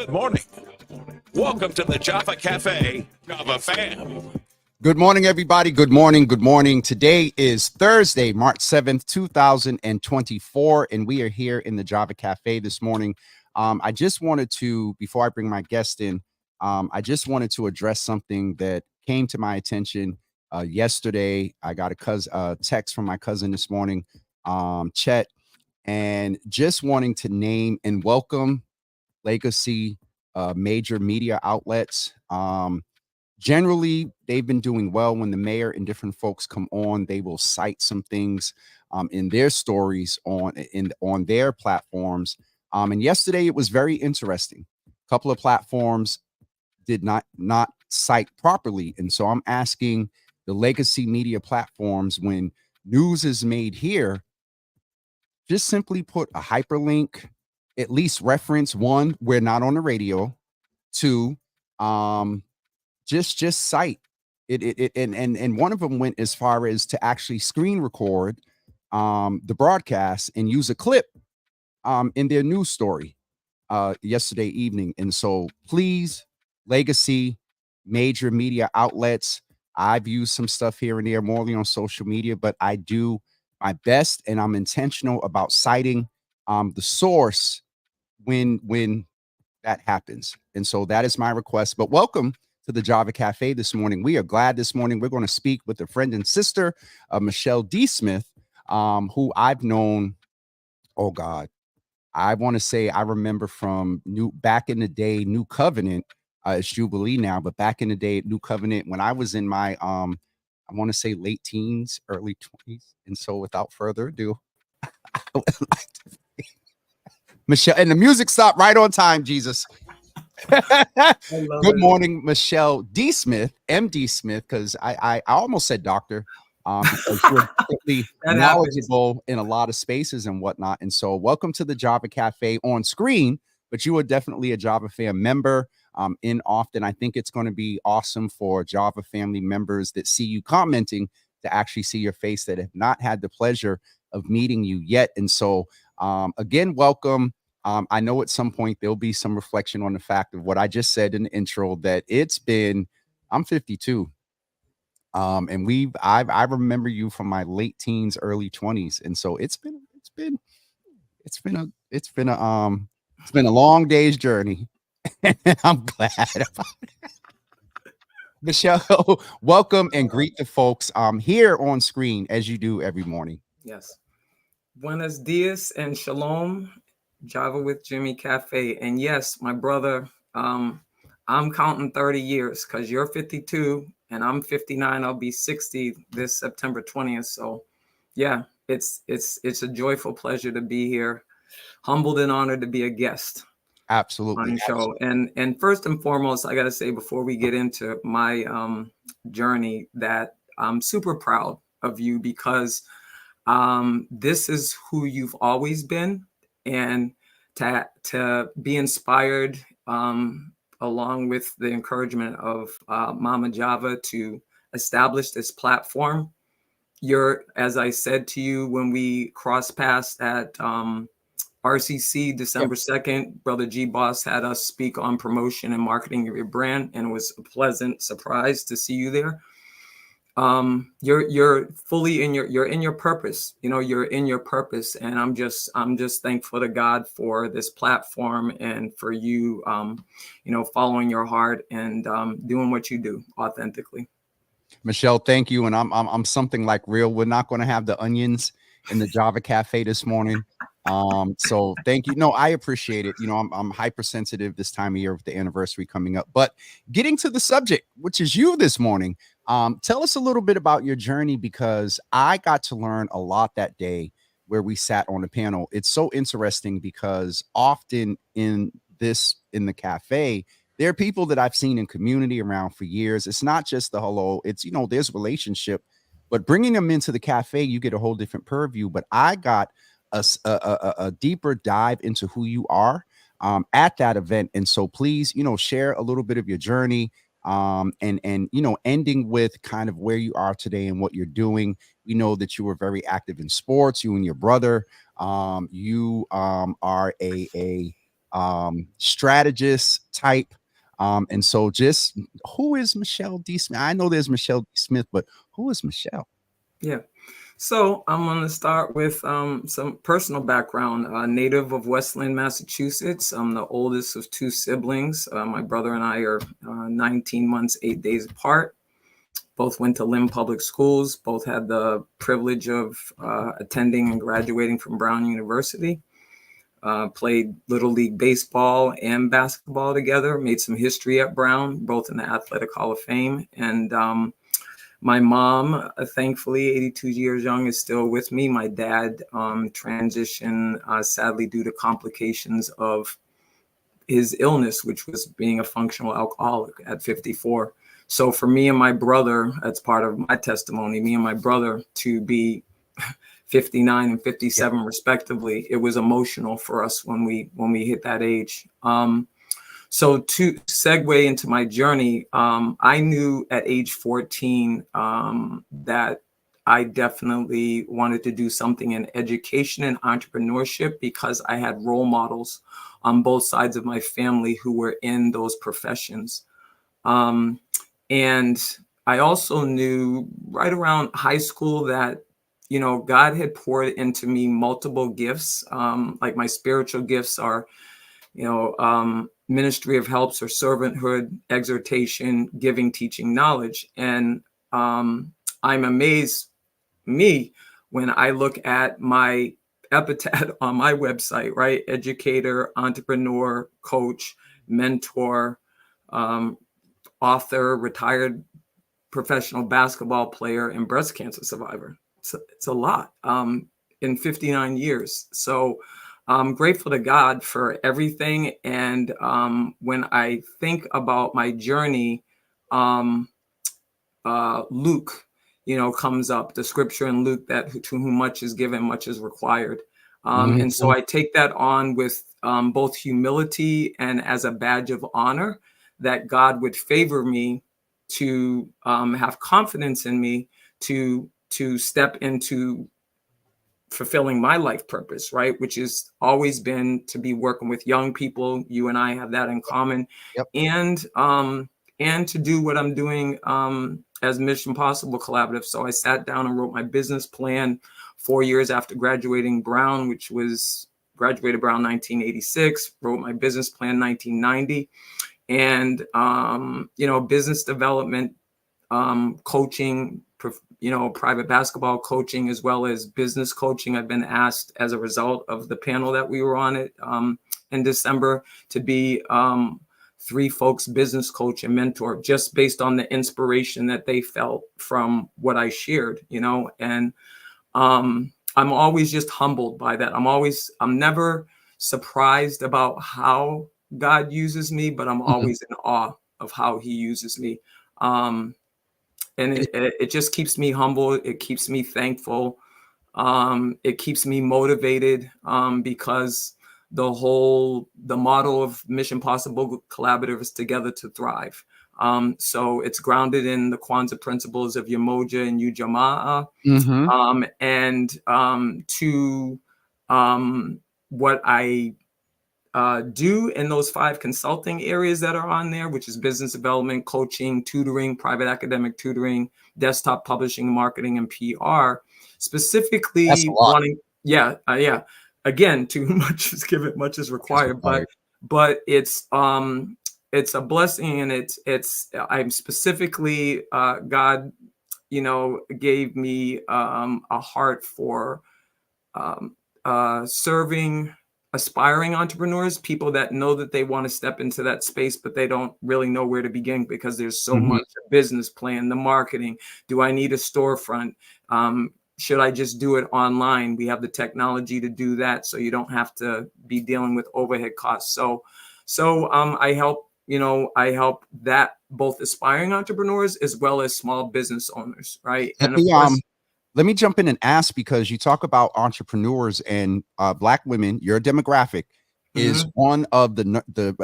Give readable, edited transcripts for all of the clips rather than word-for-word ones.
Good morning. Welcome to the Java Cafe, Java fam. Good morning, everybody. Good morning. Good morning. Today is Thursday, March 7th, 2024, and we are here in the Java Cafe this morning. I just wanted to, before I bring my guest in, I just wanted to address something that came to my attention yesterday. I got a text from my cousin this morning, Chet, and just wanting to name and welcome legacy major media outlets. Generally, they've been doing well. When the mayor and different folks come on, they will cite some things in their stories on their platforms. And yesterday it was very interesting. A couple of platforms did not cite properly, and so I'm asking the legacy media platforms, when news is made here, just simply put a hyperlink, at least reference one, we're not on the radio, two, just cite it, and one of them went as far as to actually screen record the broadcast and use a clip in their news story yesterday evening. And so please, legacy major media outlets, I've used some stuff here and there, morely on social media, but I do my best and I'm intentional about citing the source when that happens. And so that is my request. But welcome to the Java Cafe this morning. We are glad this morning we're going to speak with a friend and sister, Michelle D.Smith, who I've known, oh God, I want to say I remember from back in the day, New Covenant. It's Jubilee now, but back in the day at New Covenant, when I was in my I want to say late teens, early 20s. And so without further ado, I would like to Michelle, and the music stopped right on time, Jesus. Good morning, Michelle D.Smith, M.D. Smith, because I almost said doctor, because you're really knowledgeable in a lot of spaces and whatnot. And so welcome to the Java Cafe on screen, but you are definitely a Java fam member in often. I think it's going to be awesome for Java family members that see you commenting to actually see your face that have not had the pleasure of meeting you yet. And so again, welcome. I know at some point there'll be some reflection on the fact of what I just said in the intro, that I'm 52. And I remember you from my late teens, early 20s. And so it's been a long day's journey. And I'm glad about it. Michelle, welcome and greet the folks here on screen as you do every morning. Yes. Buenos dias and shalom. Java with Jimmy Cafe. And yes, my brother, I'm counting 30 years because you're 52 and I'm 59. I'll be 60 this September 20th. So yeah, it's a joyful pleasure to be here. Humbled and honored to be a guest. Absolutely. On the show. And first and foremost, I got to say, before we get into my journey, that I'm super proud of you, because this is who you've always been. And to be inspired, along with the encouragement of Mama Java, to establish this platform. You're, as I said to you when we crossed paths at RCC December 2nd, Brother G Boss had us speak on promotion and marketing of your brand, and it was a pleasant surprise to see you there. You're fully in your purpose. You're in your purpose, and I'm just thankful to God for this platform and for you, following your heart and doing what you do authentically. Michelle, thank you. And I'm something like real. We're not going to have the onions in the Java Cafe this morning. So thank you. No, I appreciate it. I'm hypersensitive this time of year with the anniversary coming up. But getting to the subject, which is you this morning, tell us a little bit about your journey, because I got to learn a lot that day where we sat on the panel. It's so interesting because often in the cafe, there are people that I've seen in community around for years. It's not just the hello, it's, there's relationship, but bringing them into the cafe, you get a whole different purview. But I got a deeper dive into who you are at that event. And so please, share a little bit of your journey, and ending with kind of where you are today and what you're doing. We know that you were very active in sports, you and your brother. You are a strategist type. And so just who is Michelle D.Smith? I know there's Michelle D.Smith, but who is Michelle? Yeah. So I'm going to start with some personal background. Native of Westland, Massachusetts. I'm the oldest of two siblings. My brother and I are 19 months, 8 days apart. Both went to Lynn Public Schools. Both had the privilege of attending and graduating from Brown University. Played Little League baseball and basketball together. Made some history at Brown, both in the Athletic Hall of Fame. And my mom, thankfully, 82 years young, is still with me. My dad transitioned, sadly, due to complications of his illness, which was being a functional alcoholic at 54. So for me and my brother, that's part of my testimony, me and my brother to be 59 and 57 respectively, it was emotional for us when we hit that age. So to segue into my journey, I knew at age 14 that I definitely wanted to do something in education and entrepreneurship because I had role models on both sides of my family who were in those professions. And I also knew right around high school that, you know, God had poured into me multiple gifts. Like my spiritual gifts are, you know, ministry of helps or servanthood, exhortation, giving, teaching, knowledge. And I'm amazed, when I look at my epithet on my website, right? Educator, entrepreneur, coach, mentor, author, retired professional basketball player, and breast cancer survivor. It's a lot in 59 years. So I'm grateful to God for everything. And when I think about my journey, Luke, you know, comes up, the scripture in Luke that to whom much is given, much is required. And so I take that on with both humility and as a badge of honor that God would favor me to have confidence in me to step into fulfilling my life purpose, right? Which has always been to be working with young people. You and I have that in common. Yep. And to do what I'm doing as Mission Possible Collaborative. So I sat down and wrote my business plan 4 years after graduating Brown, which was graduated Brown 1986, wrote my business plan 1990. And, you know, business development, coaching, you know, private basketball coaching, as well as business coaching. I've been asked as a result of the panel that we were on it in December to be three folks business coach and mentor, just based on the inspiration that they felt from what I shared, you know. And I'm always just humbled by that. I'm never surprised about how God uses me, but I'm always in awe of how he uses me. And it just keeps me humble. It keeps me thankful. It keeps me motivated because the model of Mission Possible Collaborative is together to thrive. So it's grounded in the Kwanzaa principles of Umoja and Ujamaa. And to what I do in those 5 consulting areas that are on there, which is business development, coaching, tutoring, private academic tutoring, desktop publishing, marketing, and PR. Specifically That's a lot. wanting, again, too much is given, much is required, but it's a blessing, and I'm specifically God, you know, gave me a heart for serving aspiring entrepreneurs, people that know that they want to step into that space, but they don't really know where to begin because there's so much business plan, the marketing. Do I need a storefront? Should I just do it online? We have the technology to do that, so you don't have to be dealing with overhead costs. So I help that both aspiring entrepreneurs as well as small business owners, right? And of course, let me jump in and ask, because you talk about entrepreneurs and Black women, your demographic is one of the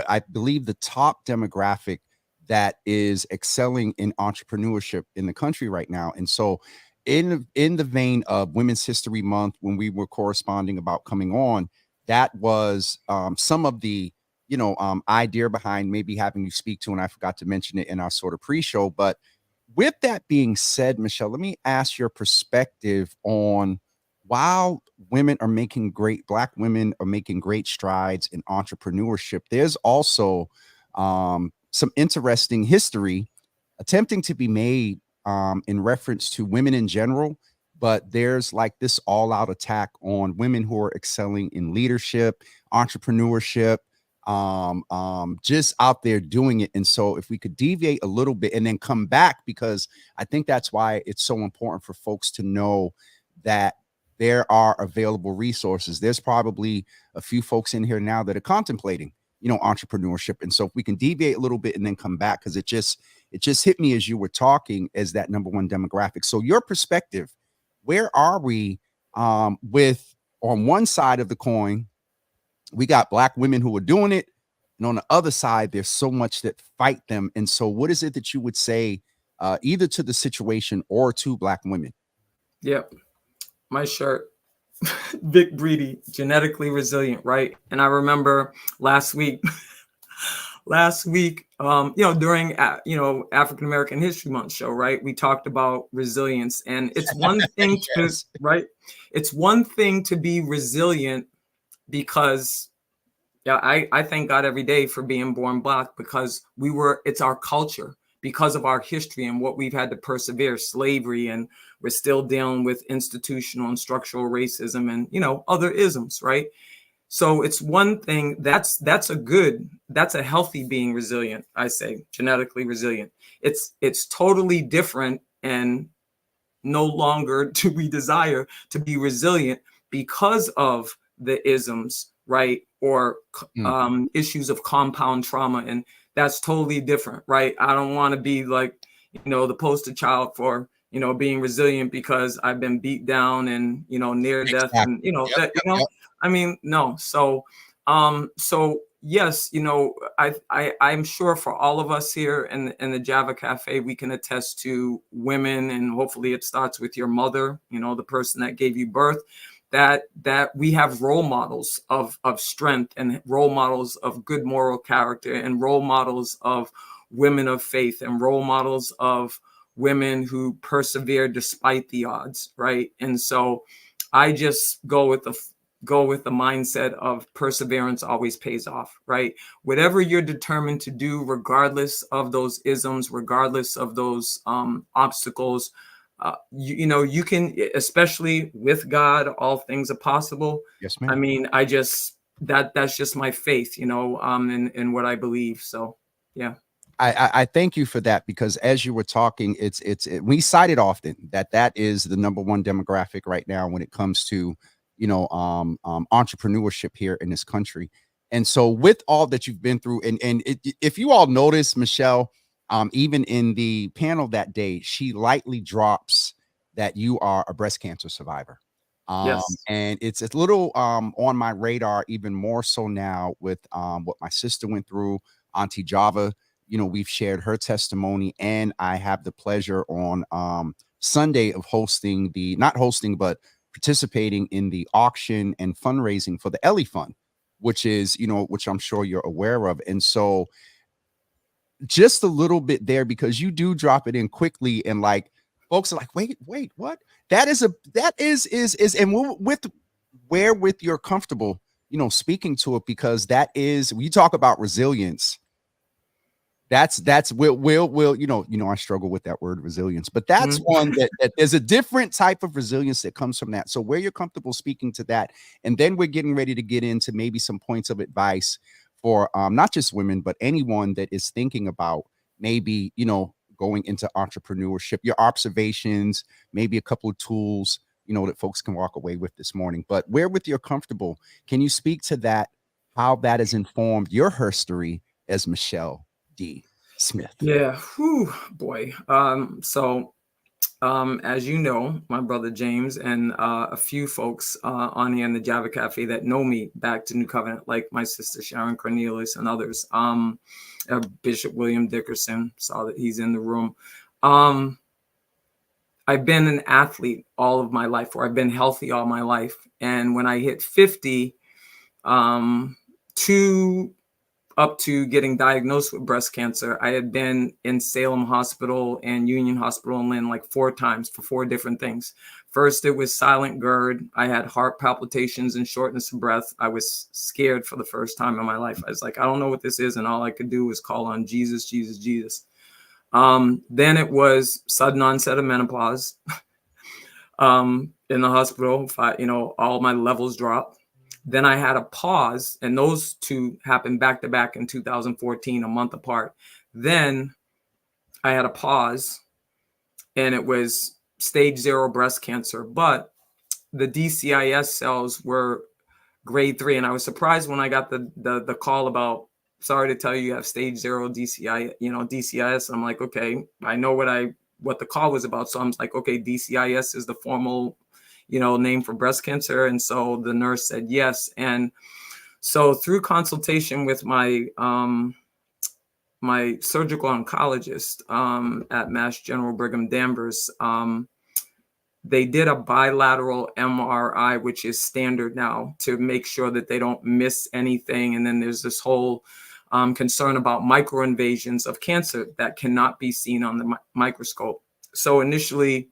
I believe the top demographic that is excelling in entrepreneurship in the country right now. And so in the vein of Women's History Month, when we were corresponding about coming on, that was some of the, idea behind maybe having you speak to, and I forgot to mention it in our sort of pre-show. But with that being said, Michelle, let me ask your perspective on, while Black women are making great strides in entrepreneurship, there's also some interesting history attempting to be made in reference to women in general. But there's like this all out attack on women who are excelling in leadership, entrepreneurship, just out there doing it. And so if we could deviate a little bit and then come back, because I think that's why it's so important for folks to know that there are available resources. There's probably a few folks in here now that are contemplating, entrepreneurship. And so if we can deviate a little bit and then come back, because it just hit me as you were talking as that number one demographic. So your perspective, where are we with, on one side of the coin, we got Black women who are doing it, and on the other side, there's so much that fight them. And so what is it that you would say either to the situation or to Black women? Yep. My shirt, Vic Breedy, genetically resilient, right? And I remember last week, during African American History Month show, right? We talked about resilience, and it's one thing Yes. right? It's one thing to be resilient because, I thank God every day for being born Black, because it's our culture, because of our history and what we've had to persevere, slavery, and we're still dealing with institutional and structural racism and, other isms, right? So it's one thing that's a healthy being resilient, I say, genetically resilient. It's totally different, and no longer do we desire to be resilient because of the isms, right? Or issues of compound trauma. And that's totally different, right? I don't want to be like, the poster child for, being resilient because I've been beat down and, near death and, I mean, no. So, yes, I'm sure for all of us here in the Java Cafe, we can attest to women, and hopefully it starts with your mother, the person that gave you birth, that we have role models of strength, and role models of good moral character, and role models of women of faith, and role models of women who persevere despite the odds, right? And so I just go with the mindset of perseverance always pays off, right? Whatever you're determined to do, regardless of those isms, regardless of those obstacles, you can, especially with God, all things are possible. Yes, ma'am. I mean, that's just my faith, in what I believe. So, yeah. I thank you for that, because as you were talking, we cite it often that is the number one demographic right now when it comes to entrepreneurship here in this country. And so with all that you've been through, if you all notice, Michelle, even in the panel that day, she lightly drops that you are a breast cancer survivor. Yes. And it's a little on my radar, even more so now with what my sister went through, Auntie Java. We've shared her testimony, and I have the pleasure on Sunday of not hosting, but participating in the auction and fundraising for the Ellie Fund, which I'm sure you're aware of. And so just a little bit there, because you do drop it in quickly, and like folks are like, wait, what? That is, and with you're comfortable, speaking to it, because that is, when you talk about resilience, that's will I struggle with that word resilience, but that's one that there's a different type of resilience that comes from that. So where you're comfortable speaking to that, and then we're getting ready to get into maybe some points of advice for not just women, but anyone that is thinking about maybe going into entrepreneurship, your observations, maybe a couple of tools that folks can walk away with this morning. But where with you're comfortable, can you speak to that, how that has informed your history as Michelle D.Smith? Yeah. Whew, boy. As you know, my brother James and a few folks on here in the Java Cafe that know me back to New Covenant, like my sister Sharon Cornelius and others, Bishop William Dickerson, saw that he's in the room. I've been an athlete all of my life, or I've been healthy all my life. And when I hit 50, to up to getting diagnosed with breast cancer, I had been in Salem Hospital and Union Hospital in Lynn like 4 times for 4 different things. First, it was silent GERD. I had heart palpitations and shortness of breath. I was scared for the first time in my life. I was like, I don't know what this is. And all I could do was call on Jesus, Jesus, Jesus. Then it was sudden onset of menopause in the hospital. All my levels dropped. Then I had a pause, and those 2 happened back to back in 2014, a month apart. Then I had a pause, and it was stage 0 breast cancer, but the DCIS cells were grade 3. And I was surprised when I got the call about, sorry to tell you, you have stage 0 DCIS. I'm like, okay, I know what the call was about. So I'm like, okay, DCIS is the formal name for breast cancer. And so the nurse said yes. And so through consultation with my my surgical oncologist at Mass General Brigham Danvers, they did a bilateral MRI, which is standard now, to make sure that they don't miss anything. And then there's this whole concern about microinvasions of cancer that cannot be seen on the microscope. So initially,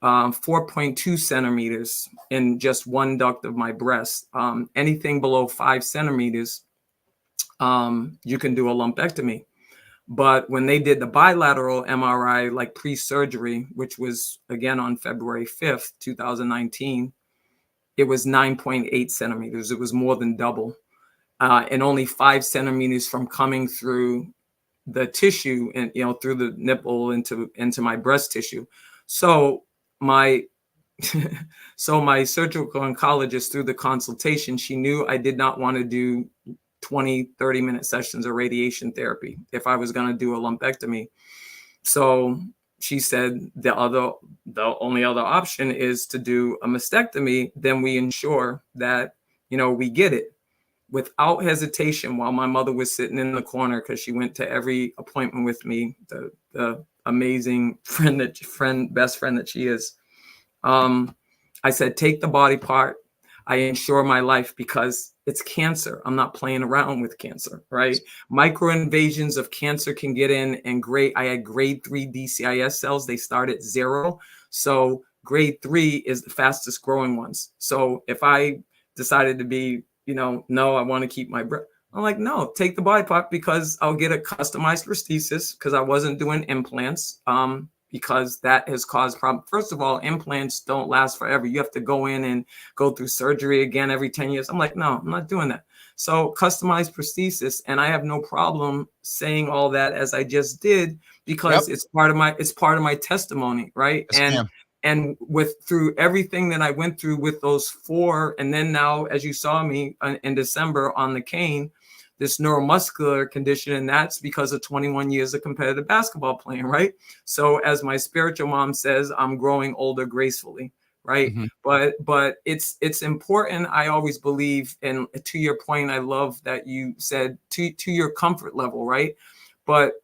4.2 centimeters in just one duct of my breast. Anything below 5 centimeters, you can do a lumpectomy. But when they did the bilateral MRI, like pre-surgery, which was again on February 5th, 2019, it was 9.8 centimeters. It was more than double, and only 5 centimeters from coming through the tissue and through the nipple into my breast tissue. So my surgical oncologist, through the consultation, she knew I did not want to do 20-30-minute sessions of radiation therapy if I was going to do a lumpectomy. So she said the only other option is to do a mastectomy. Then we ensure that we get it. Without hesitation, while my mother was sitting in the corner, because she went to every appointment with me, the amazing best friend that she is, I said, take the body part. I insure my life because it's cancer. I'm not playing around with cancer, right? Microinvasions of cancer can get in, and I had grade 3 DCIS cells. They start at 0. So grade 3 is the fastest growing ones. So if I decided to be, no, I want to keep my breath, I'm like, no, take the body part, because I'll get a customized prosthesis, because I wasn't doing implants. Because that has caused problems. First of all, implants don't last forever. You have to go in and go through surgery again every 10 years. I'm like, no, I'm not doing that. So customized prosthesis, and I have no problem saying all that as I just did, because it's part of my testimony, right? Yes, and through everything that I went through with those 4, and then now, as you saw me in December on the cane, this neuromuscular condition, and that's because of 21 years of competitive basketball playing, right? So as my spiritual mom says, I'm growing older gracefully, right? Mm-hmm. But it's important. I always believe, and to your point, I love that you said to your comfort level, right? But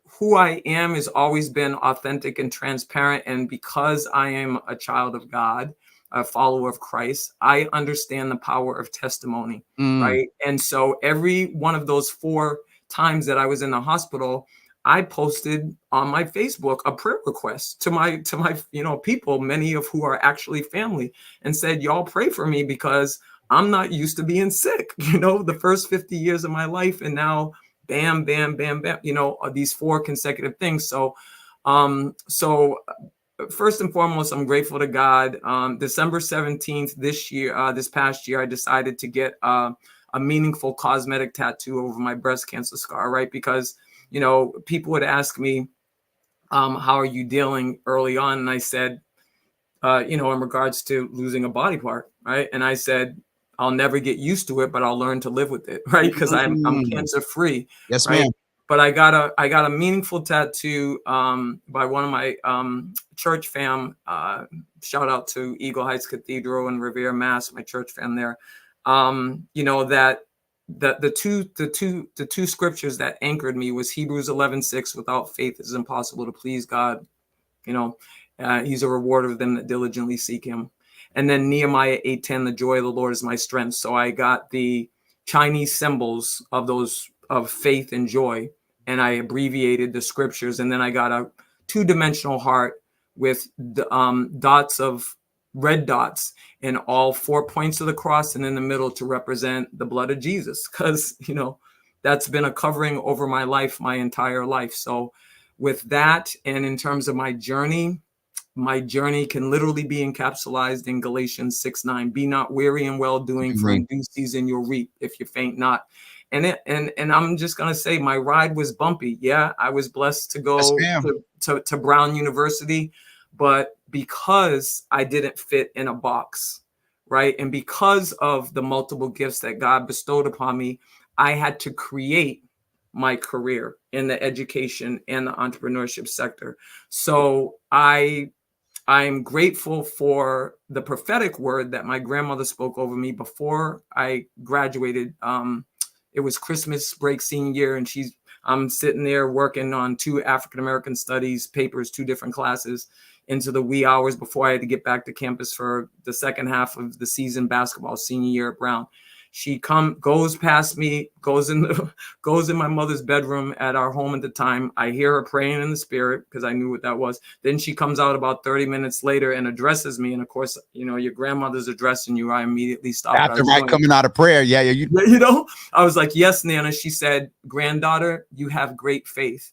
who I am has always been authentic and transparent. And because I am a child of God, a follower of Christ, I understand the power of testimony, right? And so every one of those 4 times that I was in the hospital, I posted on my Facebook a prayer request to my people, many of who are actually family, and said, y'all pray for me, because I'm not used to being sick, the first 50 years of my life, and now bam, bam, bam, bam, these 4 consecutive things. So first and foremost, I'm grateful to God. December 17th this past year, I decided to get a meaningful cosmetic tattoo over my breast cancer scar, right? Because, people would ask me, how are you dealing early on? And I said, in regards to losing a body part, right? And I said, I'll never get used to it, but I'll learn to live with it, right? Because I'm cancer free. Yes, right? ma'am. But I got a meaningful tattoo by one of my church fam. Shout out to Eagle Heights Cathedral in Revere, Mass. My church fam there. That the two scriptures that anchored me was Hebrews 11:6. Without faith, it is impossible to please God. He's a rewarder of them that diligently seek Him. And then Nehemiah 8:10, the joy of the Lord is my strength. So I got the Chinese symbols of those of faith and joy, and I abbreviated the scriptures. And then I got a 2-dimensional heart with the dots of red dots in all 4 points of the cross and in the middle to represent the blood of Jesus, because that's been a covering over my life, my entire life. So with that, and in terms of my journey can literally be encapsulated in Galatians 6:9. Be not weary in well doing, for in due season you'll reap if you faint not. And I'm just gonna say my ride was bumpy. Yeah, I was blessed to go to Brown University, but because I didn't fit in a box, right? And because of the multiple gifts that God bestowed upon me, I had to create my career in the education and the entrepreneurship sector. So I'm grateful for the prophetic word that my grandmother spoke over me before I graduated. It was Christmas break senior year, and I'm sitting there working on 2 African-American studies papers, 2 different classes, into the wee hours before I had to get back to campus for the second half of the season basketball senior year at Brown. She goes past me, goes in my mother's bedroom at our home at the time. I hear her praying in the spirit because I knew what that was. Then she comes out about 30 minutes later and addresses me. And of course, your grandmother's addressing you. I immediately stopped. After coming out of prayer. Yeah. I was like, yes, Nana. She said, granddaughter, you have great faith.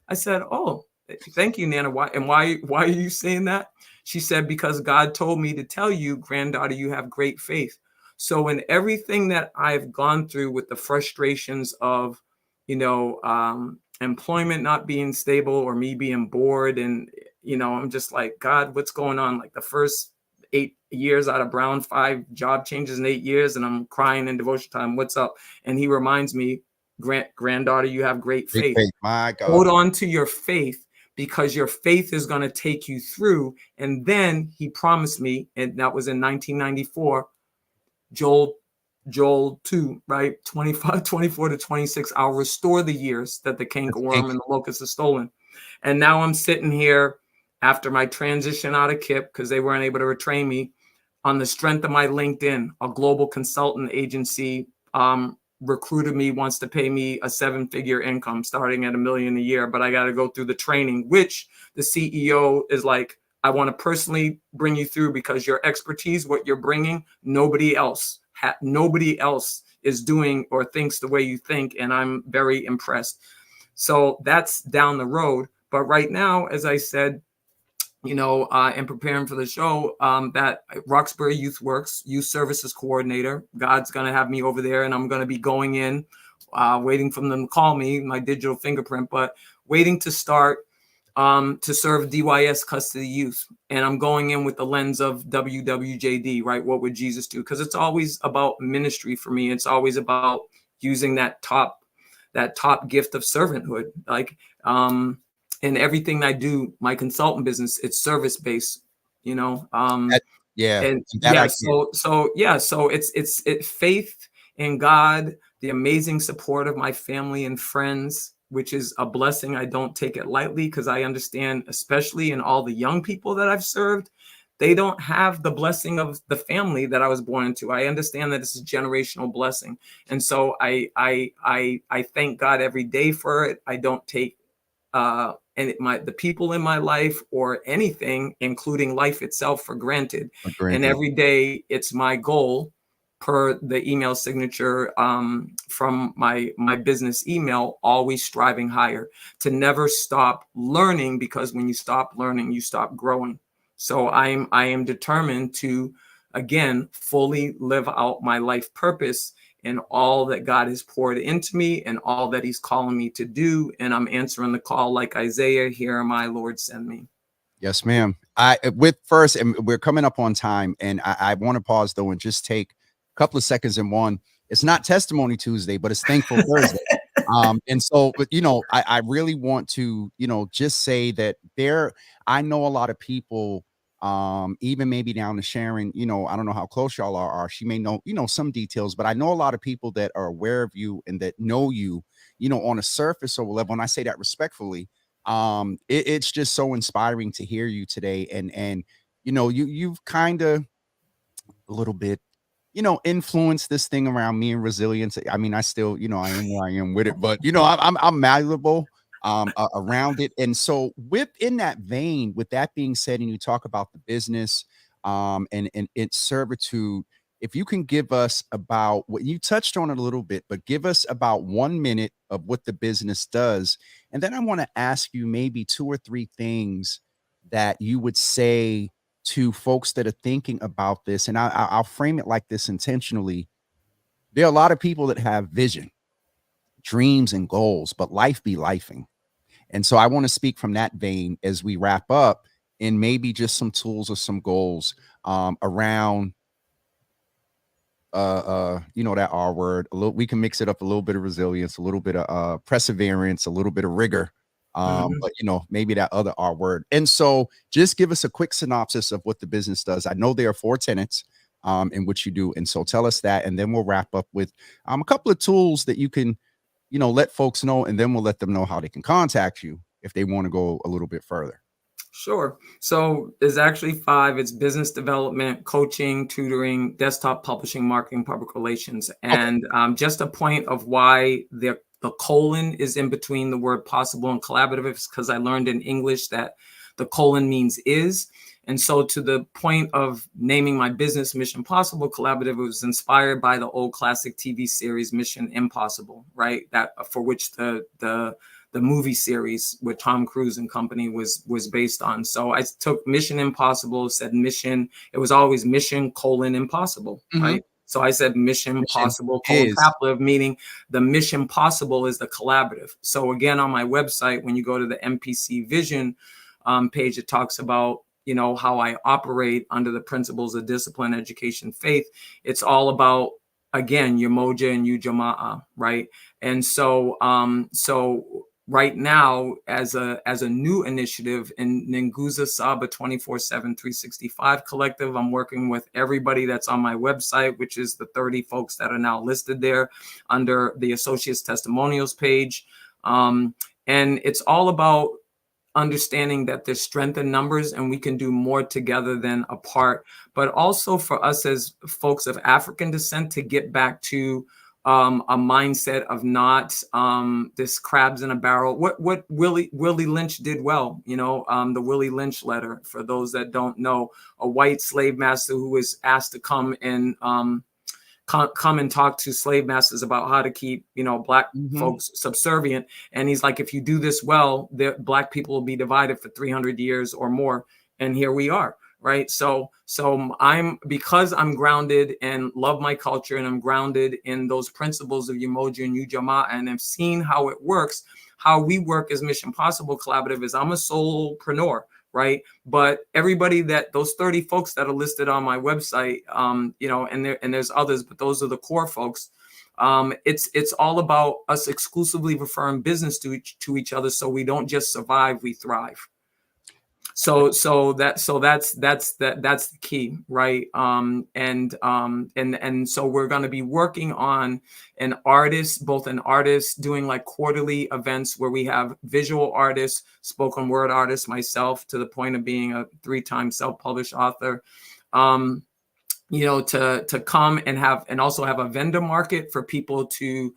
I said, oh, thank you, Nana. Why are you saying that? She said, because God told me to tell you, granddaughter, you have great faith. So in everything that I've gone through with the frustrations of, employment not being stable or me being bored, and, I'm just like, God, what's going on? Like the first 8 years out of Brown, 5 job changes in 8 years, and I'm crying in devotion time. What's up? And he reminds me, granddaughter, you have great faith. My God. Hold on to your faith, because your faith is going to take you through. And then he promised me, and that was in 1994, Joel 2, right? 24 to 26. I'll restore the years that the cankerworm and the locust have stolen. And now I'm sitting here after my transition out of KIPP, because they weren't able to retrain me, on the strength of my LinkedIn. A global consultant agency recruited me, wants to pay me a 7-figure income starting at $1 million a year, but I got to go through the training, which the CEO is like, I want to personally bring you through, because your expertise, what you're bringing, nobody else is doing or thinks the way you think. And I'm very impressed. So that's down the road. But right now, as I said, and preparing for the show, that Roxbury Youth Works, Youth Services Coordinator, God's going to have me over there, and I'm going to be going in, waiting for them to call me, my digital fingerprint, but waiting to start to serve DYS custody youth. And I'm going in with the lens of WWJD, right? What would Jesus do? Because it's always about ministry for me. It's always about using that top gift of servanthood. Like, in everything I do, my consultant business, it's service based, So it's faith in God, the amazing support of my family and friends, which is a blessing. I don't take it lightly, because I understand, especially in all the young people that I've served, they don't have the blessing of the family that I was born into. I understand that it's a generational blessing. And so I thank God every day for it. I don't take the people in my life or anything, including life itself, for granted. And every day it's my goal, per the email signature from my business email, always striving higher, to never stop learning, because when you stop learning, you stop growing. So I am determined to, again, fully live out my life purpose and all that God has poured into me and all that he's calling me to do. And I'm answering the call like Isaiah, here am I, Lord, send me. Yes, ma'am. And we're coming up on time, and I want to pause though and just take a couple of seconds. And it's not Testimony Tuesday, but it's Thankful Thursday. And so, but I really want to, just say that I know a lot of people, even maybe down to Sharon, I don't know how close y'all are. She may know, some details, but I know a lot of people that are aware of you and that know you, on a surface or level. And I say that respectfully. It's just so inspiring to hear you today. And you've kind of, a little bit, influence this thing around me and resilience. I mean, I still, I am where I am with it, but I'm malleable around it. And so within that vein, with that being said, and you talk about the business and its servitude, if you can give us about what you touched on it a little bit, but give us about 1 minute of what the business does. And then I want to ask you maybe 2 or 3 things that you would say to folks that are thinking about this. And I'll frame it like this intentionally. There are a lot of people that have vision, dreams, and goals, but life be lifing. And so I want to speak from that vein as we wrap up, and maybe just some tools or some goals around that R word. A little, we can mix it up, a little bit of resilience, a little bit of perseverance, a little bit of rigor. But maybe that other R word. And so just give us a quick synopsis of what the business does. I know there are 4 tenets in which you do. And so tell us that, and then we'll wrap up with a couple of tools that you can, let folks know, and then we'll let them know how they can contact you if they want to go a little bit further. Sure. So there's actually 5. It's business development, coaching, tutoring, desktop publishing, marketing, public relations. And just a point of why the colon is in between the word possible and collaborative is because I learned in English that the colon means is. And so to the point of naming my business Mission Possible Collaborative, it was inspired by the old classic TV series Mission Impossible, right? That for which the movie series with Tom Cruise and company was based on. So I took Mission Impossible, said mission. It was always Mission : Impossible, right? So I said Mission Possible collaborative, meaning the Mission Possible is the collaborative. So again, on my website, when you go to the MPC Vision page, it talks about how I operate under the principles of discipline, education, faith. It's all about, again, Umoja and Ujamaa, right? And so right now, as a new initiative in Nguza Saba 24/7 365 collective, I'm working with everybody that's on my website, which is the 30 folks that are now listed there under the associates testimonials page. And it's all about understanding that there's strength in numbers and we can do more together than apart, but also for us as folks of African descent to get back to a mindset of not this crabs in a barrel. What Willie Lynch did well, the Willie Lynch letter, for those that don't know, a white slave master who was asked to come and talk to slave masters about how to keep, Black folks subservient. And he's like, if you do this well, Black people will be divided for 300 years or more. And here we are. Right. So because I'm grounded and love my culture, and I'm grounded in those principles of Umoja and Ujamaa, and I've seen how it works, how we work as Mission Possible Collaborative is I'm a solopreneur. Right. But everybody those 30 folks that are listed on my website, and there's others, but those are the core folks. It's all about us exclusively referring business to each other. So we don't just survive, we thrive. So that's the key, right? And so we're going to be working on both an artist doing like quarterly events where we have visual artists, spoken word artists, myself, to the point of being a 3-time self-published author, to come and also have a vendor market for people to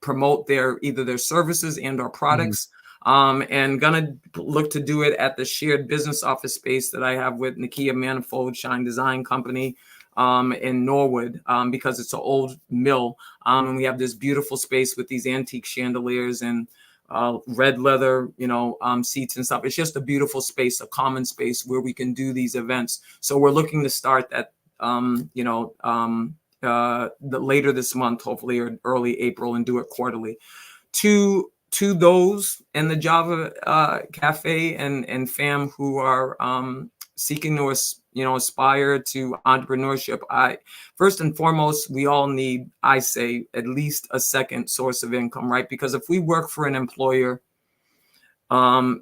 promote either their services and or products. And gonna look to do it at the shared business office space that I have with Nakia Manifold Shine Design Company in Norwood, because it's an old mill. And we have this beautiful space with these antique chandeliers and red leather, seats and stuff. It's just a beautiful space, a common space where we can do these events. So we're looking to start that, later this month, hopefully, or early April, and do it quarterly. To those in the Java Cafe and fam who are seeking to aspire to entrepreneurship, first and foremost, we all need, I say, at least a second source of income, right? Because if we work for an employer,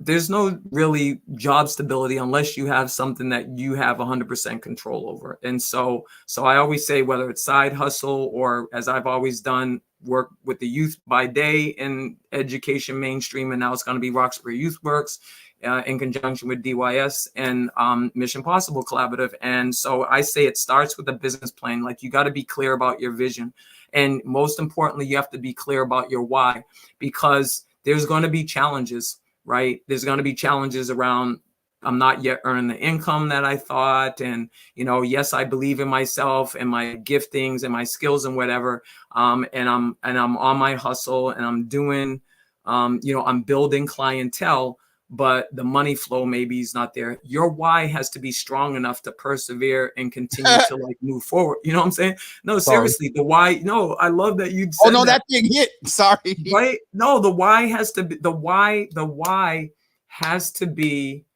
there's no really job stability unless you have something that you have 100% control over. And so I always say, whether it's side hustle or, as I've always done, work with the youth by day in education mainstream, and now it's going to be Roxbury Youth Works, in conjunction with DYS and Mission Possible Collaborative. And so I say it starts with a business plan. Like, you got to be clear about your vision. And most importantly, you have to be clear about your why, because there's going to be challenges, right? There's going to be challenges around, I'm not yet earning the income that I thought. And, yes, I believe in myself and my giftings and my skills and whatever. And I'm on my hustle, and I'm doing, I'm building clientele, but the money flow maybe is not there. Your why has to be strong enough to persevere and continue to like move forward. You know what I'm saying? No, seriously, the why. No, I love that you said that thing hit. Sorry. Right? No, the why has to be the why has to be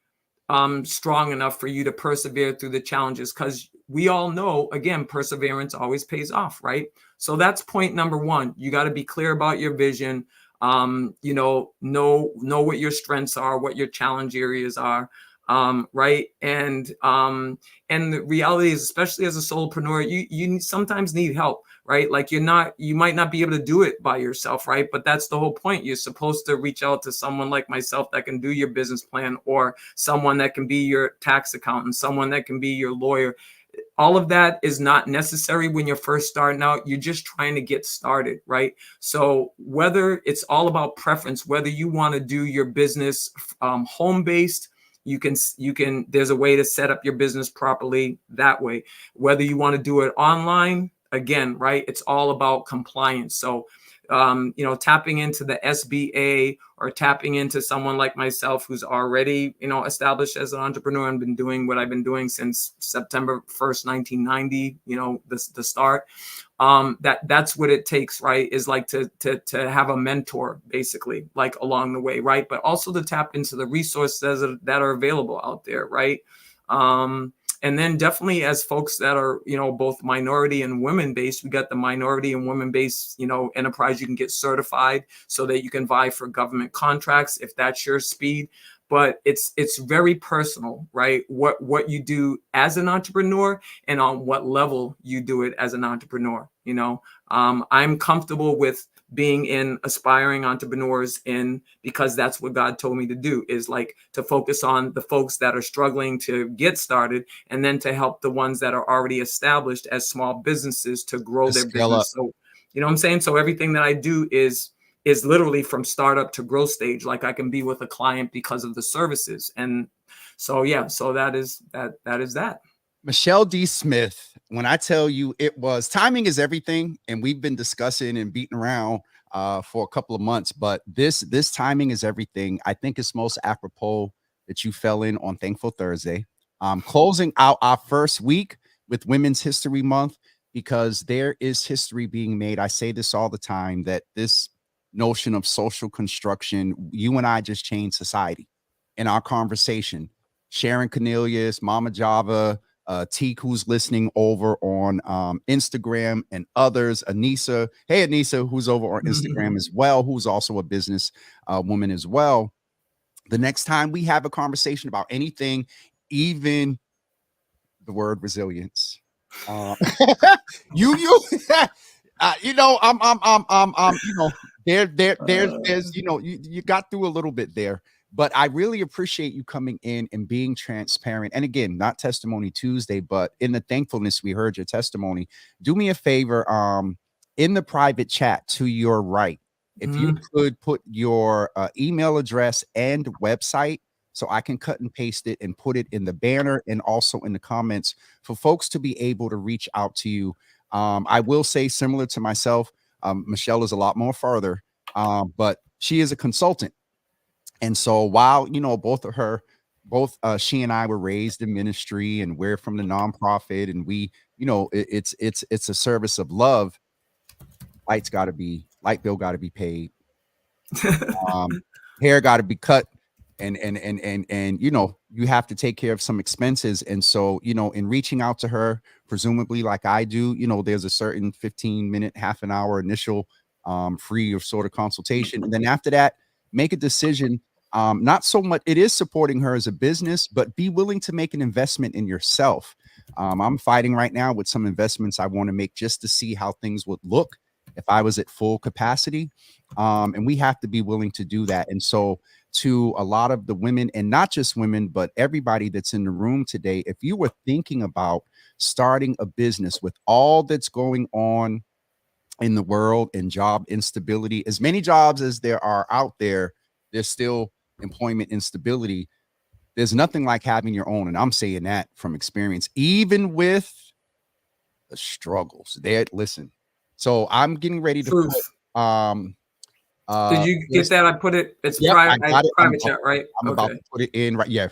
strong enough for you to persevere through the challenges, because we all know, again, perseverance always pays off, right? So that's point number one. You got to be clear about your vision. Know what your strengths are, what your challenge areas are, right? And the reality is, especially as a solopreneur, you sometimes need help, right? Like, you might not be able to do it by yourself, right? But that's the whole point. You're supposed to reach out to someone like myself that can do your business plan, or someone that can be your tax accountant, someone that can be your lawyer. All of that is not necessary when you're first starting out. You're just trying to get started, right? So whether it's all about preference, whether you want to do your business home-based, you can, there's a way to set up your business properly that way. Whether you want to do it online, again, right? It's all about compliance. So, tapping into the SBA, or tapping into someone like myself who's already, established as an entrepreneur and been doing what I've been doing since September 1st, 1990, the start. That's what it takes, right? Is like to have a mentor, basically, like along the way, right? But also to tap into the resources that are available out there, right? And then definitely, as folks that are, both minority and women based, we got the minority and women based, enterprise. You can get certified so that you can vie for government contracts if that's your speed. But it's very personal, right? What you do as an entrepreneur, and on what level you do it as an entrepreneur. I'm comfortable with being in aspiring entrepreneurs because that's what God told me to do, is like to focus on the folks that are struggling to get started, and then to help the ones that are already established as small businesses to grow their business. So, you know what I'm saying? So everything that I do is literally from startup to growth stage. Like, I can be with a client because of the services. And so, yeah, so that is that. Michelle D.Smith, when I tell you, it was timing is everything, and we've been discussing and beating around for a couple of months, but this timing is everything. I think it's most apropos that you fell in on Thankful Thursday, closing out our first week with Women's History Month, because there is history being made. I say this all the time, that this notion of social construction, you and I just changed society in our conversation. Sharon Cornelius, Mama Java, Teak, who's listening over on Instagram, and others. Anissa, hey Anissa, who's over on Instagram as well, who's also a business woman as well. The next time we have a conversation about anything, even the word resilience, there's you got through a little bit there. But I really appreciate you coming in and being transparent. And again, not Testimony Tuesday, but in the thankfulness, we heard your testimony. Do me a favor, in the private chat to your right, if you could put your email address and website, so I can cut and paste it and put it in the banner and also in the comments for folks to be able to reach out to you. I will say, similar to myself, Michelle is a lot more further, but she is a consultant. And so while, both she and I were raised in ministry, and we're from the nonprofit, and we, it's a service of love. Light bill got to be paid. Hair got to be cut, and you have to take care of some expenses. And so, in reaching out to her, presumably like I do, there's a certain 15-minute, half an hour initial free or sort of consultation. And then after that, make a decision. Not so much, it is supporting her as a business, but be willing to make an investment in yourself. I'm fighting right now with some investments I want to make just to see how things would look if I was at full capacity. And we have to be willing to do that. And so to a lot of the women, and not just women, but everybody that's in the room today. If you were thinking about starting a business with all that's going on in the world and job instability, as many jobs as there are out there, there's still employment instability. There's nothing like having your own. And I'm saying that from experience, even with the struggles there. Listen, so I'm getting ready to Truth. put, Did you get that? I put it, it's yep, private, I got it. private chat, right? I'm about to put it in right. Yeah.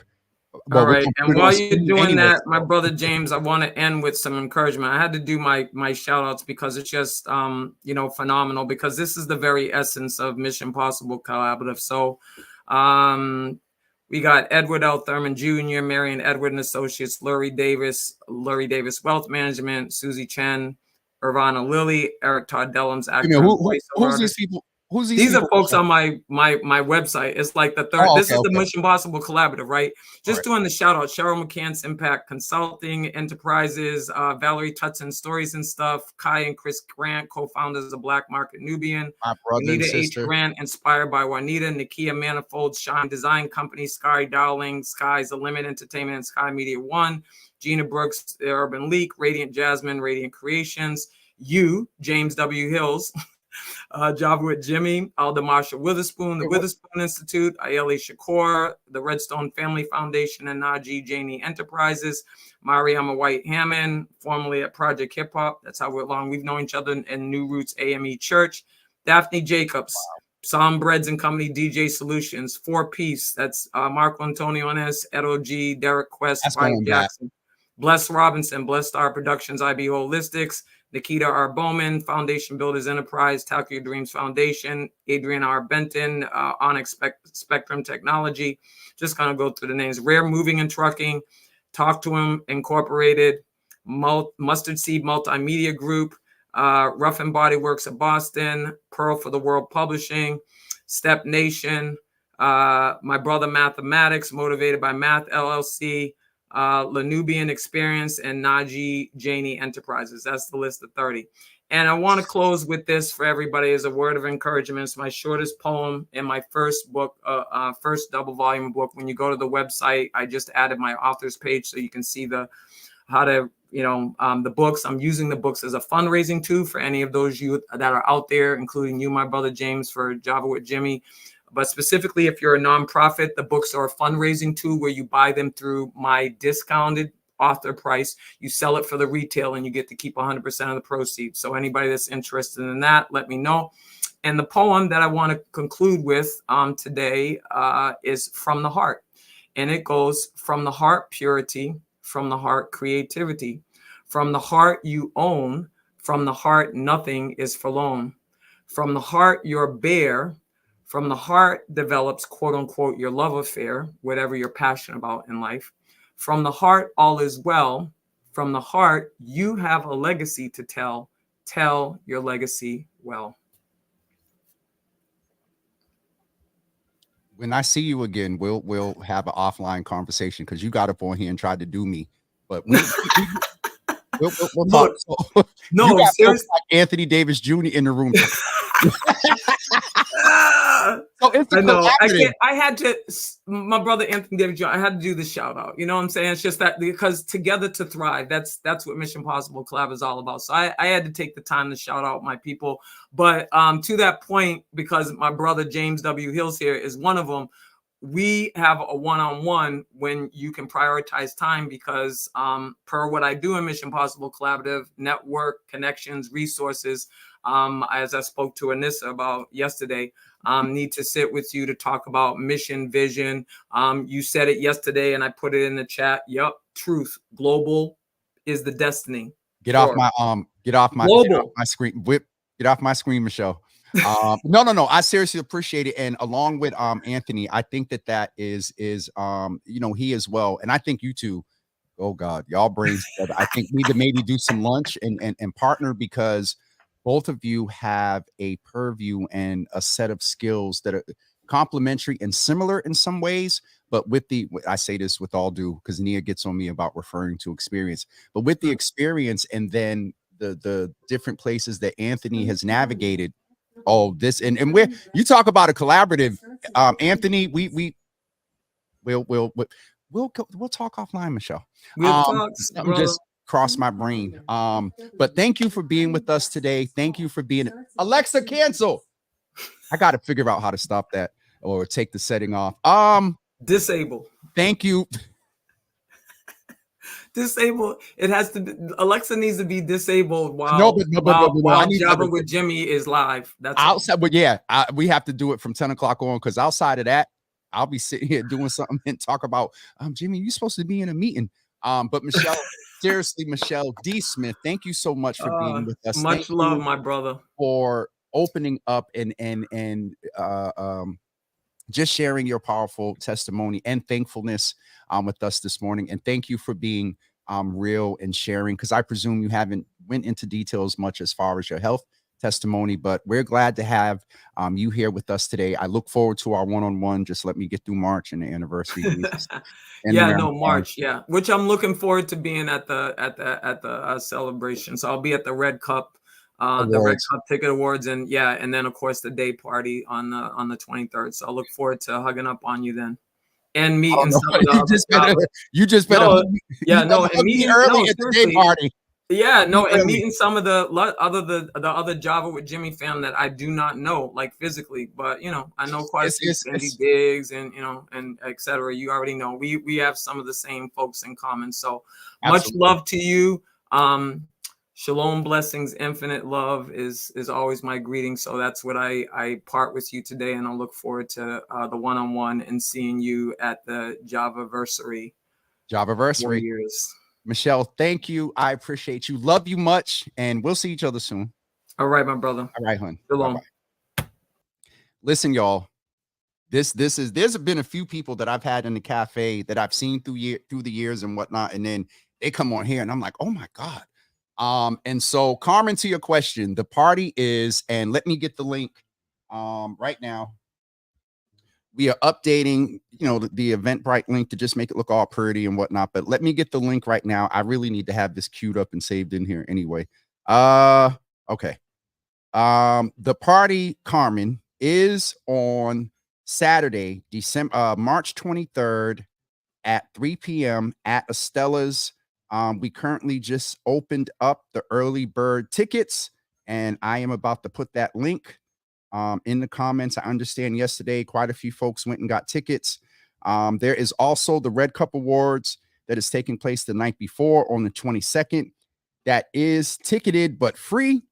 All Well, we're right. gonna put And it on while you're screen doing anyway. that, my brother James, I want to end with some encouragement. I had to do my shout outs because it's just phenomenal, because this is the very essence of Mission Possible Collaborative. So we got Edward L. Thurman Jr., Marion Edward and Associates, Lurie Davis Wealth Management, Susie Chen, Irvana Lilly, Eric Todd Dellums, actor. Who's these people? Who's these? These are folks on my website. It's like the third. This is the Mission Possible Collaborative, right? Just doing the shout out. Cheryl McCants, Impact Consulting Enterprises, Valerie Tutson, Stories and Stuff, Kai and Chris Grant, co-founders of Black Market Nubian, My brother and Anita H. sister. Grant, Inspired by Juanita, Nakia Manifold, Shine Design Company, Sky Dowling, Sky's the Limit Entertainment, and Sky Media One, Gina Brooks, The Urban Leak, Radiant Jasmine, Radiant Creations, you, James W. Hills, Java with Jimmy, Alda Marshall Witherspoon, the Witherspoon Institute, Ayeli Shakur, the Redstone Family Foundation, and Najee Janey Enterprises, Mariama White Hammond, formerly at Project Hip Hop. That's how we've known each other in New Roots AME Church. Daphne Jacobs, Psalm Breads and Company, DJ Solutions, 4Piece. That's Marco Antonio Nes, Edo G, Derek Quest, Spike Jackson, Bless Robinson, Bless Star Productions, IB Holistics, Nikita R. Bowman, Foundation Builders Enterprise, Tackle Your Dreams Foundation, Adrian R. Benton, Onyx Spectrum Technology. Just kind of go through the names. Rare Moving and Trucking, Talk to Him Incorporated, Mustard Seed Multimedia Group, Rough and Body Works of Boston, Pearl for the World Publishing, Step Nation, My Brother Mathematics, Motivated by Math LLC, Lanubian Experience, and Najee Janey Enterprises. That's the list of 30. And I want to close with this for everybody as a word of encouragement. It's my shortest poem in my first book, first double volume book. When you go to the website, I just added my author's page so you can see the books. I'm using the books as a fundraising tool for any of those youth that are out there, including you, my brother James, for Java with Jimmy. But specifically, if you're a nonprofit, the books are a fundraising tool where you buy them through my discounted author price. You sell it for the retail and you get to keep 100% of the proceeds. So anybody that's interested in that, let me know. And the poem that I want to conclude with today is From the Heart. And it goes, from the heart, purity, from the heart, creativity, from the heart, you own, from the heart, nothing is forlorn. From the heart, you're bare. From the heart develops, quote unquote, your love affair, whatever you're passionate about in life. From the heart, all is well. From the heart, you have a legacy to tell. Tell your legacy well. When I see you again, we'll have an offline conversation, because you got up on here and tried to do me. But we'll talk. No, seriously, like Anthony Davis Jr. in the room. So it's I had to, my brother Anthony Davis Jr., I had to do the shout out. You know what I'm saying? It's just that, because together to thrive, that's what Mission Possible Collab is all about. So I had to take the time to shout out my people. But to that point, because my brother James W. Hills here is one of them, we have a one-on-one when you can prioritize time, because per what I do in Mission Possible Collaborative, network, connections, resources, as I spoke to Anissa about yesterday, need to sit with you to talk about mission, vision. You said it yesterday and I put it in the chat. Yep. Truth. Global is the destiny. Get off my screen. Get off my screen, Michelle. No. I seriously appreciate it. And along with Anthony, I think that is he as well. And I think you two, oh God, y'all brains together. I think we need to maybe do some lunch and partner, because both of you have a purview and a set of skills that are complementary and similar in some ways. But I say this with all due, because Nia gets on me about referring to experience, but with the experience and then the different places that Anthony has navigated, Oh, this and we're you talk about a collaborative, Anthony. We'll talk offline, Michelle. We'll talk, Something brother. just crossed my brain. But thank you for being with us today. Thank you for being Alexa, cancel. I got to figure out how to stop that or take the setting off. Disable. Thank you. Disable. It has to be, Alexa needs to be disabled while No, I need Java with Jimmy is live. That's outside, but yeah, we have to do it from 10 o'clock on, because outside of that, I'll be sitting here doing something and talk about Jimmy, you're supposed to be in a meeting. But Michelle, seriously, Michelle D.Smith, thank you so much for being with us. Much love, my brother, for opening up and just sharing your powerful testimony and thankfulness with us this morning. And thank you for being real and sharing, because I presume you haven't went into details much as far as your health testimony, but we're glad to have you here with us today. I look forward to our one-on-one. Just let me get through March and the anniversary. March, yeah, which I'm looking forward to being at the celebration. So I'll be at the Red Cup, the Red Cup Ticket Awards, and then of course the day party on the 23rd. So I look forward to hugging up on you then. And meeting some of the you just better and meeting early at the day party. Yeah, no, and meeting some of the other Java with Jimmy fam that I do not know, like physically, but I know quite a few Cindy Diggs and and etc. You already know we have some of the same folks in common. So much love to you. Shalom, blessings, infinite love is always my greeting. So that's what I part with you today, and I'll look forward to the one-on-one and seeing you at the Javaversary. Years. Michelle, thank you. I appreciate you. Love you much, and we'll see each other soon. All right, my brother. All right, hon. Shalom. Bye-bye. Listen, y'all. There's been a few people that I've had in the cafe that I've seen through the years and whatnot, and then they come on here, and I'm like, oh my God. And so, Carmen, to your question, the party is, and let me get the link right now. We are updating, the Eventbrite link to just make it look all pretty and whatnot. But let me get the link right now. I really need to have this queued up and saved in here anyway. Okay. The party, Carmen, is on Saturday, March 23rd at 3 p.m. at Estella's. We currently just opened up the early bird tickets, and I am about to put that link in the comments. I understand yesterday quite a few folks went and got tickets. There is also the Red Cup Awards that is taking place the night before on the 22nd. That is ticketed but free.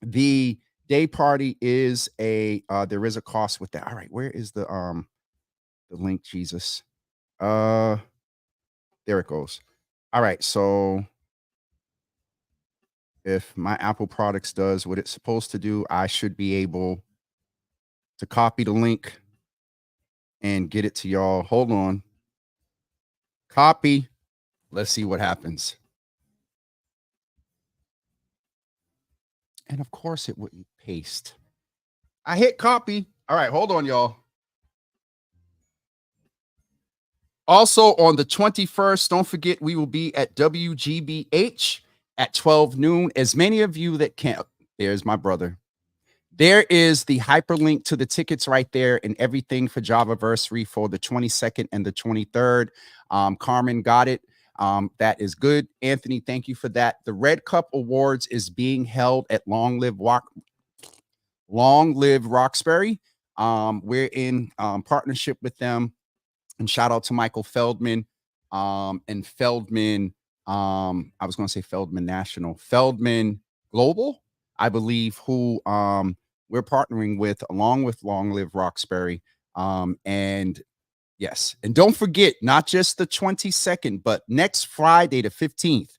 The day party is there is a cost with that. All right, where is the link, Jesus? There it goes. All right, so if my Apple products does what it's supposed to do, I should be able to copy the link and get it to y'all. Hold on. Copy. Let's see what happens. And of course it wouldn't paste. I hit copy. All right, hold on, y'all. Also on the 21st, don't forget, we will be at WGBH at 12 noon. As many of you that can't, there's my brother. There is the hyperlink to the tickets right there and everything for Javaversary for the 22nd and the 23rd. Carmen got it. That is good. Anthony, thank you for that. The Red Cup Awards is being held at Long Live Roxbury. We're in partnership with them. And shout out to Michael Feldman and Feldman. I was going to say Feldman National, Feldman Global, I believe, who we're partnering with along with Long Live Roxbury. And yes, and don't forget, not just the 22nd, but next Friday, the 15th.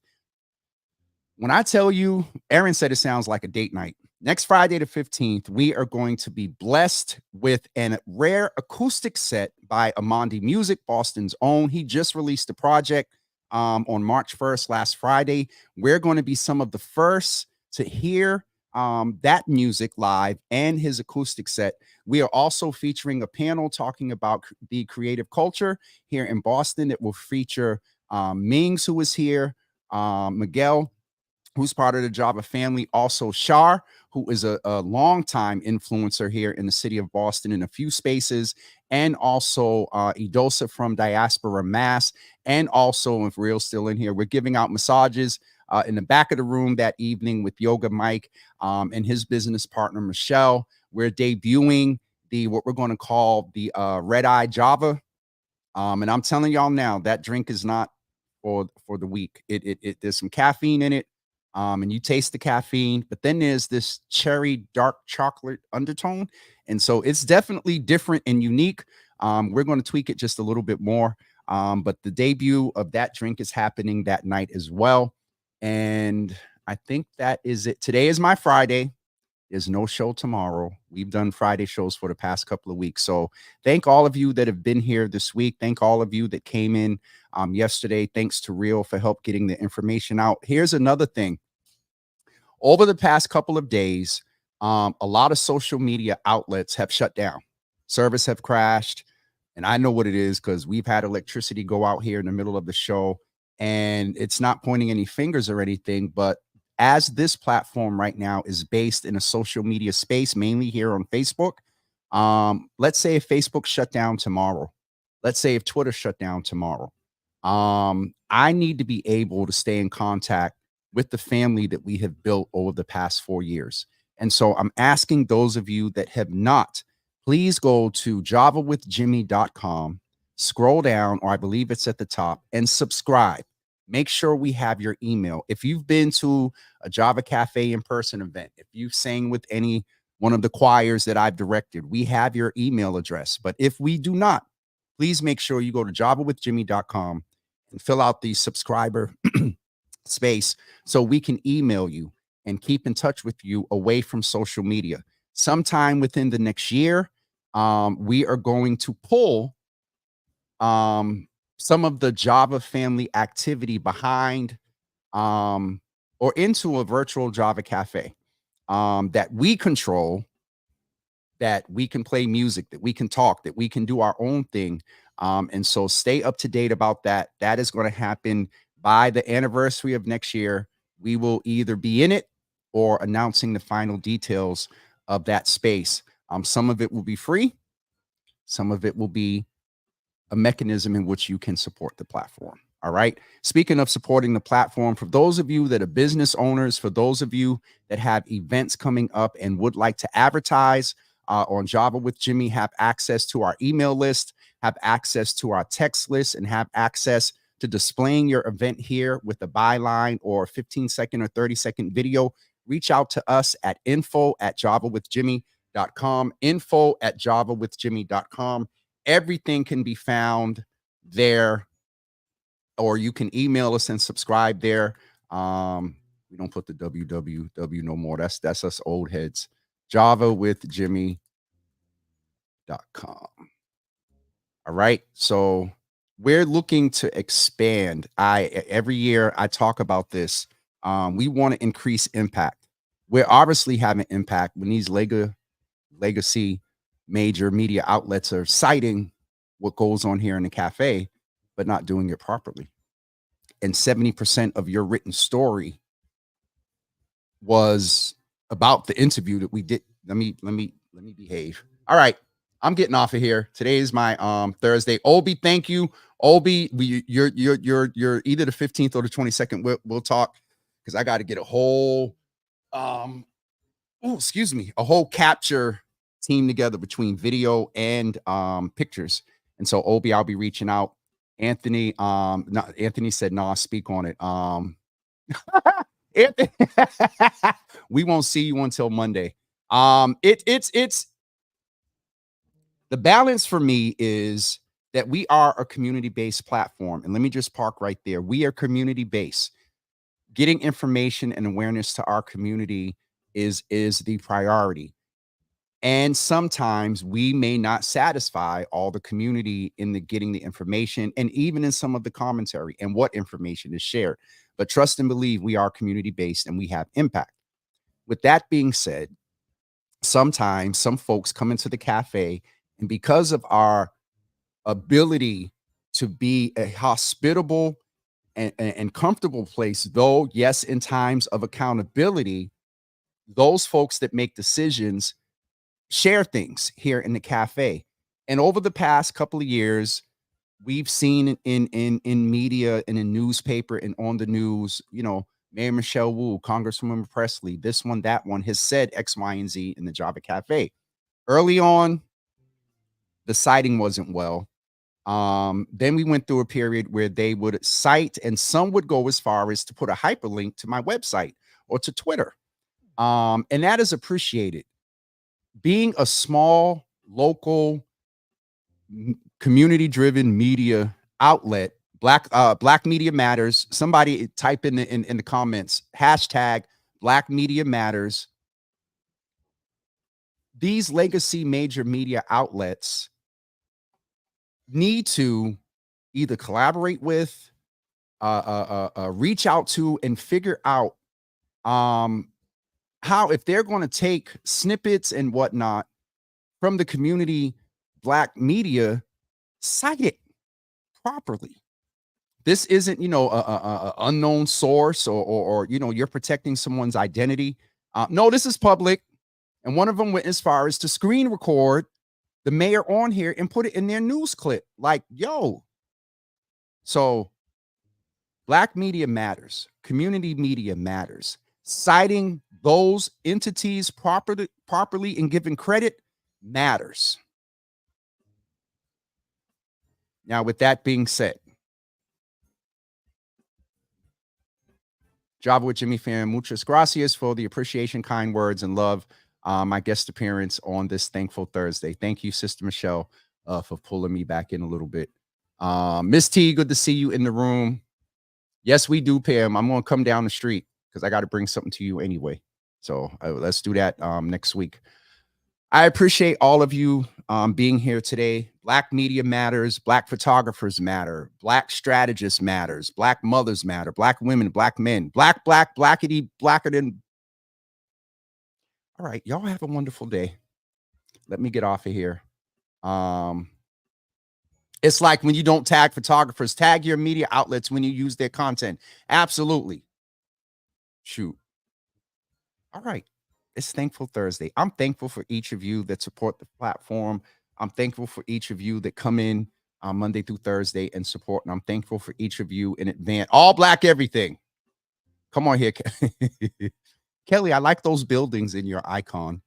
When I tell you, Aaron said it sounds like a date night. Next Friday, the 15th, we are going to be blessed with a rare acoustic set by Amandi Music, Boston's own. He just released a project on March 1st, last Friday. We're going to be some of the first to hear that music live and his acoustic set. We are also featuring a panel talking about the creative culture here in Boston. It will feature Mings, who is here, Miguel, who's part of the Java family, also Shar, who is a longtime influencer here in the city of Boston in a few spaces, and also Idosa from Diaspora Mass, and also, if Real's still in here, we're giving out massages in the back of the room that evening with Yoga Mike and his business partner, Michelle. We're debuting what we're going to call the Red Eye Java. And I'm telling y'all now, that drink is not for the weak. There's some caffeine in it. And you taste the caffeine, but then there's this cherry dark chocolate undertone. And so it's definitely different and unique. We're going to tweak it just a little bit more. But the debut of that drink is happening that night as well. And I think that is it. Today is my Friday. There's no show tomorrow. We've done Friday shows for the past couple of weeks. So thank all of you that have been here this week. Thank all of you that came in yesterday. Thanks to Real for help getting the information out. Here's another thing. Over the past couple of days, a lot of social media outlets have shut down. Service have crashed. And I know what it is because we've had electricity go out here in the middle of the show. And it's not pointing any fingers or anything, but as this platform right now is based in a social media space, mainly here on Facebook, let's say if Facebook shut down tomorrow, let's say if Twitter shut down tomorrow, I need to be able to stay in contact with the family that we have built over the past 4 years. And so I'm asking those of you that have not, please go to javawithjimmy.com, scroll down, or I believe it's at the top, and subscribe. Make sure we have your email. If you've been to a Java Cafe in-person event, if you've sang with any one of the choirs that I've directed, we have your email address. But if we do not, please make sure you go to javawithjimmy.com and fill out the subscriber space so we can email you and keep in touch with you away from social media. Sometime within the next year, we are going to pull some of the Java family activity behind or into a virtual Java Cafe that we control, that we can play music, that we can talk, that we can do our own thing. And so stay up to date about that. That is going to happen by the anniversary of next year. We will either be in it or announcing the final details of that space. Some of it will be free. Some of it will be a mechanism in which you can support the platform. All right. Speaking of supporting the platform, for those of you that are business owners, for those of you that have events coming up and would like to advertise on Java with Jimmy, have access to our email list, have access to our text list, and have access to displaying your event here with a byline or 15-second or 30-second video, reach out to us at info@javawithjimmy.com, info@javawithjimmy.com. Everything can be found there, or you can email us and subscribe there. We don't put the www no more. That's us old heads. javawithjimmy.com. All right. So we're looking to expand. Every year I talk about this. We want to increase impact. We're obviously having impact when these legacy major media outlets are citing what goes on here in the cafe, but not doing it properly. And 70% of your written story was about the interview that we did. Let me behave. All right. I'm getting off of here. Today is my Thursday. Obi, thank you. Obi, you're either the 15th or the 22nd. We'll talk because I got to get a whole a whole capture team together between video and pictures. And so Obi, I'll be reaching out. Anthony, Anthony said, no, I'll speak on it. Anthony, we won't see you until Monday. It's the balance for me is that we are a community-based platform. And let me just park right there. We are community-based. Getting information and awareness to our community is the priority. And sometimes we may not satisfy all the community in the getting the information and even in some of the commentary and what information is shared. But trust and believe we are community-based and we have impact. With that being said, sometimes some folks come into the cafe, and because of our ability to be a hospitable and comfortable place, though, yes, in times of accountability, those folks that make decisions share things here in the cafe. And over the past couple of years, we've seen in media and in newspaper and on the news, Mayor Michelle Wu, Congresswoman Presley, this one, that one has said X, Y, and Z in the Java Cafe. Early on, the citing wasn't well. Then we went through a period where they would cite, and some would go as far as to put a hyperlink to my website or to Twitter. And that is appreciated. Being a small, local, community-driven media outlet, Black Media Matters. Somebody type in the comments, hashtag Black Media Matters. These legacy major media outlets need to either collaborate with, reach out to, and figure out how, if they're going to take snippets and whatnot from the community Black media, cite it properly. This isn't, a unknown source or you're protecting someone's identity. No, this is public. And one of them went as far as to screen record the mayor on here and put it in their news clip. Like, yo. So Black media matters. Community media matters. Citing those entities properly and giving credit matters. Now, with that being said, Java with Jimmy fam, muchas gracias for the appreciation, kind words, and love. My guest appearance on this Thankful Thursday. Thank you, Sister Michelle, for pulling me back in a little bit. Miss T, good to see you in the room. Yes, we do, Pam. I'm going to come down the street because I got to bring something to you anyway. So let's do that next week. I appreciate all of you being here today. Black media matters. Black photographers matter. Black strategists matters. Black mothers matter. Black women, Black men. Blackity, blacker than. All right, y'all have a wonderful day. Let me get off of here. It's like when you don't tag photographers, tag your media outlets when you use their content. Absolutely. Shoot. All right. It's Thankful Thursday. I'm thankful for each of you that support the platform. I'm thankful for each of you that come in Monday through Thursday and support. And I'm thankful for each of you in advance. All Black everything. Come on here. Kelly, I like those buildings in your icon.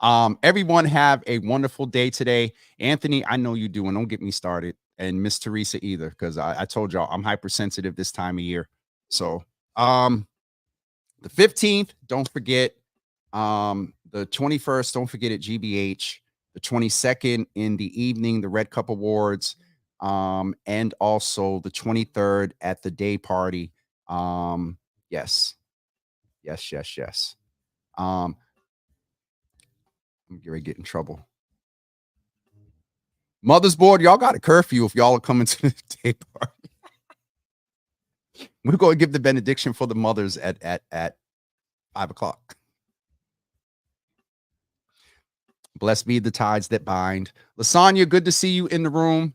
Everyone have a wonderful day today. Anthony, I know you do, and don't get me started. And Miss Teresa either, because I told y'all I'm hypersensitive this time of year. So the 15th, don't forget. The 21st, don't forget at GBH. The 22nd in the evening, the Red Cup Awards. And also the 23rd at the day party. Yes. I'm going to get in trouble. Mother's Board, y'all got a curfew if y'all are coming to the day party. We're going to give the benediction for the mothers at 5:00. Blessed be the tides that bind. Lasagna, good to see you in the room.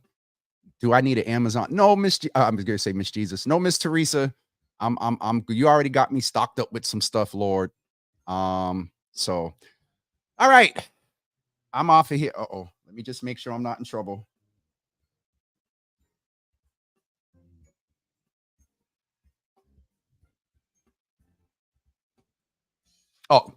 Do I need an Amazon? No, I'm going to say Miss Jesus. No, Miss Teresa. You already got me stocked up with some stuff, Lord. So, all right. I'm off of here. Uh-oh. Let me just make sure I'm not in trouble. Oh,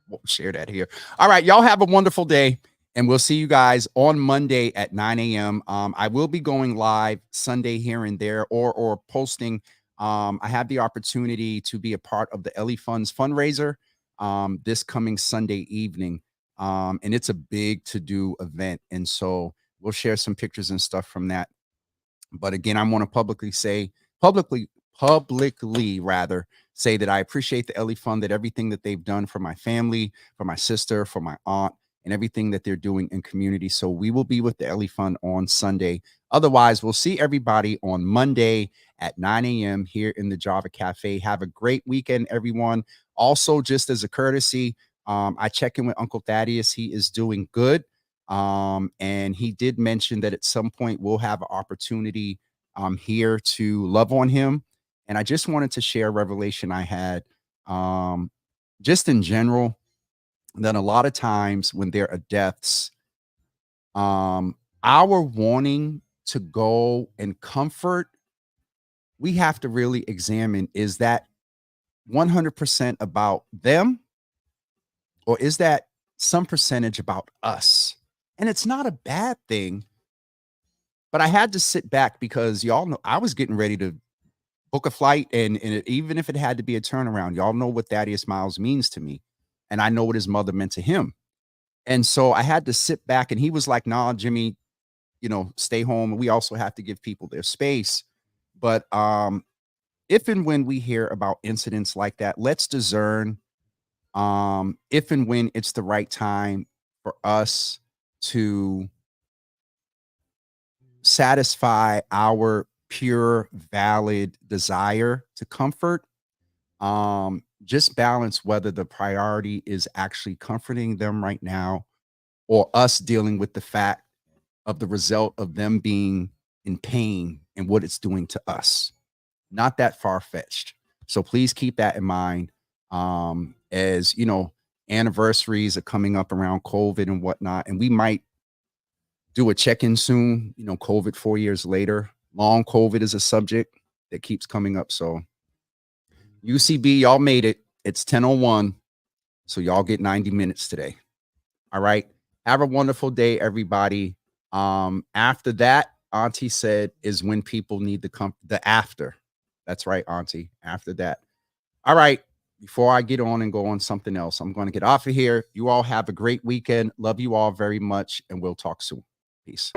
won't share that here. All right. Y'all have a wonderful day, and we'll see you guys on Monday at 9 a.m. I will be going live Sunday here and there or posting. I have the opportunity to be a part of the Ellie Funds fundraiser this coming Sunday evening. And it's a big to-do event. And so we'll share some pictures and stuff from that. But again, I want to publicly say that I appreciate the Ellie Fund, that everything that they've done for my family, for my sister, for my aunt, and everything that they're doing in community. So we will be with the Ellie Fund on Sunday. Otherwise, we'll see everybody on Monday at 9 a.m. here in the Java Cafe. Have a great weekend, everyone. Also, just as a courtesy, I check in with Uncle Thaddeus. He is doing good. And he did mention that at some point we'll have an opportunity here to love on him. And I just wanted to share a revelation I had, just in general, that a lot of times when there are deaths, our wanting to go and comfort, we have to really examine, is that 100% about them, or is that some percentage about us? And it's not a bad thing, but I had to sit back because y'all know I was getting ready to book a flight, and even if it had to be a turnaround, y'all know what Thaddeus Miles means to me, and I know what his mother meant to him. And so I had to sit back, and he was like, "Nah, Jimmy, stay home. We also have to give people their space." But if and when we hear about incidents like that, let's discern if and when it's the right time for us to satisfy our pure, valid desire to comfort. Just balance whether the priority is actually comforting them right now, or us dealing with the fact of the result of them being in pain and what it's doing to us. Not that far-fetched. So please keep that in mind. As anniversaries are coming up around COVID and whatnot, and we might do a check-in soon, COVID 4 years later. Long COVID is a subject that keeps coming up. So UCB, y'all made it. It's 10:01. So y'all get 90 minutes today. All right. Have a wonderful day, everybody. After that, Auntie said, is when people need the after. That's right, Auntie. After that. All right. Before I get on and go on something else, I'm going to get off of here. You all have a great weekend. Love you all very much, and we'll talk soon. Peace.